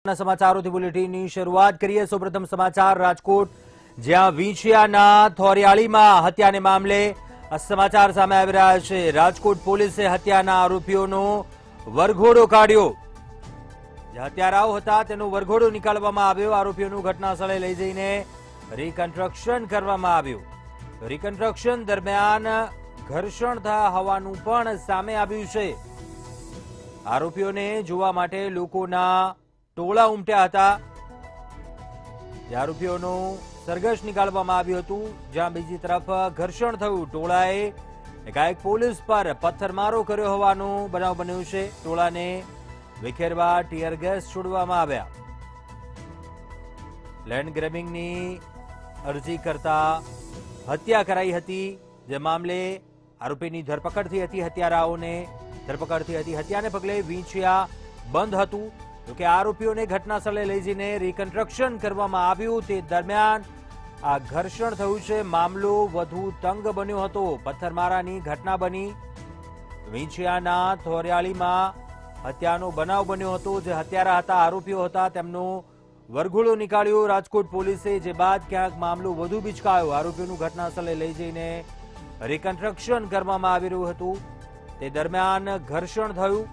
સમાચારોથી બુલેટિનની શરૂઆત કરીએ। સૌપ્રથમ સમાચાર રાજકોટ, જ્યાં વીંછિયાના થોરિયાળીમાં હત્યાને મામલે સમાચાર સામે આવી રહ્યા છે। રાજકોટ પોલીસે હત્યાના આરોપીઓનો વરઘોડો કાઢ્યો। જે હત્યારાઓ હતા તેનો વરઘોડો નીકાળવામાં આવ્યો। આરોપીઓનું ઘટના સ્થળે લઈ જઈને રિકન્સ્ટ્રક્શન કરવામાં આવ્યું। રિકન્સ્ટ્રક્શન દરમિયાન ઘર્ષણ થયા હોવાનું પણ સામે આવ્યું છે। આરોપીઓને જોવા માટે લોકોના ટોળા ઉમટ્યા હતા। આરોપીઓનું સરઘસ નીકાળવામાં આવ્યું હતું, જ્યાં બીજી તરફ ઘર્ષણ થયું। ટોળાએ એકાએક પોલીસ પર પથ્થરમારો કર્યો હોવાનો બનાવ બન્યો છે। ટોળાને વિખેરવા ટીયર ગેસ છોડવામાં આવ્યા। લેન્ડ ગ્રેબિંગની અરજી કરતા હત્યા કરાઈ હતી, જે મામલે આરોપીની ધરપકડ થઈ હતી। હત્યારાઓને ધરપકડ થઈ હતી। હત્યાને પગલે વીંછિયા બંધ હતું, જોકે આરોપીઓને ઘટના સ્થળે લઈ જઈને રિકન્સ્ટ્રક્શન કરવામાં આવ્યું। તે દરમિયાન આ ઘર્ષણ થયું છે। મામલો વધુ તંગ બન્યો હતો। પથ્થરમારાની ઘટના બની। વીંછિયાના થોરિયાળીમાં હત્યાનો બનાવ બન્યો હતો। જે હત્યારા હતા, આરોપીઓ હતા, તેમનો વરઘોડો નીકાળ્યો રાજકોટ પોલીસે। જે બાદ ક્યાંક મામલો વધુ બિચકાયો। આરોપીઓનું ઘટના સ્થળે લઈ જઈને રિકન્સ્ટ્રક્શન કરવામાં આવી રહ્યું હતું। તે દરમિયાન ઘર્ષણ થયું।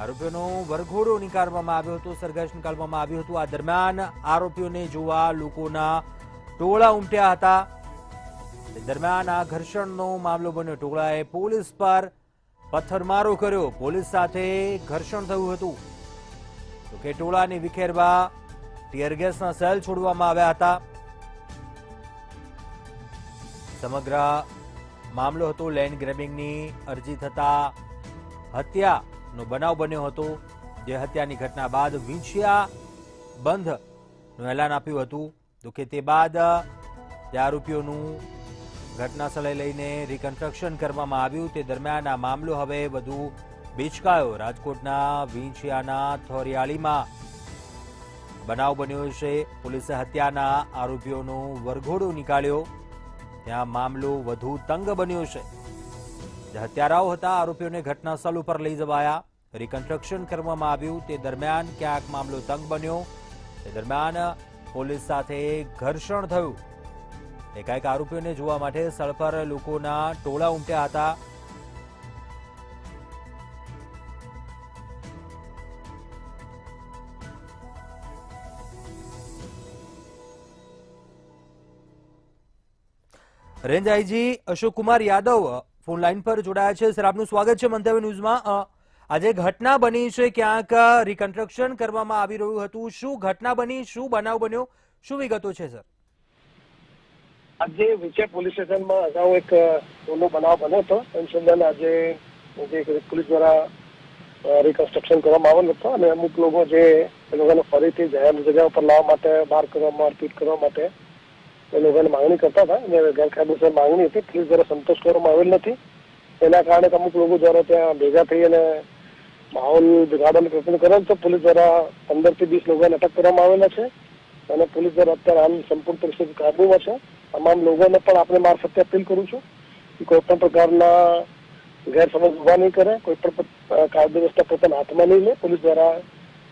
આરોપીઓનો વરઘોડો નીકાળવામાં આવ્યો હતો, સરઘસ નીકાળવામાં આવ્યું હતું। આ દરમિયાન આરોપીઓને જોવા લોકોના ટોળા ઉમટ્યા હતા। તે દરમિયાન આ ઘર્ષણનો મામલો બન્યો। ટોળાએ પોલીસ પર પથ્થરમારો કર્યો। પોલીસ સાથે ઘર્ષણ થયું હતું, જોકે ટોળાને વિખેરવા ટીયર ગેસના સેલ છોડવામાં આવ્યા હતા। સમગ્ર મામલો હતો લેન્ડ ગ્રેબિંગની અરજી થતા હત્યા નો બનાવ બન્યો હતો। જે હત્યાની ઘટના બાદ વીંછિયા બંધનું એલાન આપ્યું હતું, તો કે તે બાદ આરોપીઓનું ઘટના સ્થળે લઈને રિકન્સ્ટ્રક્શન કરવામાં આવ્યું। તે દરમિયાન આ મામલો હવે વધુ બિચકાયો। રાજકોટના વીંછિયાના થોરિયાળીમાં બનાવ બન્યો છે। પોલીસે હત્યાના આરોપીઓનો વરઘોડો નીકાળ્યો। ત્યાં મામલો વધુ તંગ બન્યો છે। જે હત્યારાઓ હતા, આરોપીઓને ઘટના સ્થળ ઉપર લઈ જવાયા, રિકન્સ્ટ્રક્શન કરવામાં આવ્યું। તે દરમિયાન ક્યાંક મામલો તંગ બન્યો। તે દરમિયાન પોલીસ સાથે ઘર્ષણ થયું। એકાએક આરોપીઓને જોવા માટે સ્થળ પર લોકોના ટોળા ઉમટ્યા હતા। Range IG Ashok Kumar Yadav phone line પર જોડાયા છે। સર, આપનું સ્વાગત છે મંતવ્ય ન્યૂઝમાં। આજે ઘટના બની છે, ક્યાંક રિકન્સ્ટ્રક્શન કરવામાં આવી રહ્યું હતું। શું ઘટના બની, શું બનાવ બન્યો, શું વિગતો છે સર? આજે વીંછિયા પોલીસ સ્ટેશનમાં અગાઉ એક ગુનો બનાવ બન્યો હતો। સંશોધન આજે પોલીસ દ્વારા રિકન્સ્ટ્રક્શન કરવામાં આવેલ હતો, અને અમુક લોકો જે લોકોને ફરીથી જાહેર જગ્યા ઉપર લાવવા માટે, બહાર કરવામાં, મારપીટ કરવા માટે એ લોકોને માંગણી કરતા હતા, અને ગેરકાયદેસર માંગણી હતી। પોલીસ દ્વારા સંતોષ કરવામાં આવેલ નથી। એના કારણે અમુક લોકો દ્વારા ત્યાં ભેગા થઈ અને માહોલ બિગાડવાનો પ્રયત્ન કરેલ છે। પોલીસ દ્વારા 15 થી 20 લોકોને અટક કરવામાં આવેલા છે, અને પોલીસ દ્વારા અત્યારે હાલ સંપૂર્ણ પરિસ્થિતિ કાબુમાં છે। તમામ લોકોને પણ આપણે મારફતે અપીલ કરું છું કે કોઈ પણ પ્રકારના ગેરસમજ ઉભા નહીં કરે, કોઈ પણ કાયદો વ્યવસ્થા પોતાના હાથમાં નહીં લે। પોલીસ દ્વારા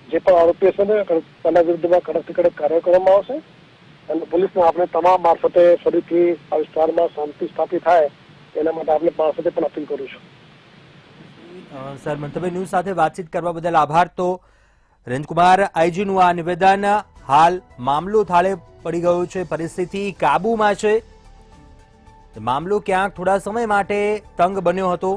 જે પણ આરોપી હશે ને તેના વિરુદ્ધમાં કડકથી કડક કાર્ય કરવામાં આવશે, અને પોલીસને આપણે તમામ મારફતે ફરીથી આ વિસ્તારમાં શાંતિ સ્થાપિત થાય એના માટે આપણે મારફતે પણ અપીલ કરું છું। સર, મંતવ્ય ન્યૂઝ સાથે વાતચીત કરવા બદલ આભાર। તો રેન્જકુમાર આઈજીનું આ નિવેદન। હાલ મામલો થાળે પડી ગયો છે, પરિસ્થિતિ કાબુમાં છે। મામલો ક્યાંક થોડા સમય માટે તંગ બન્યો હતો।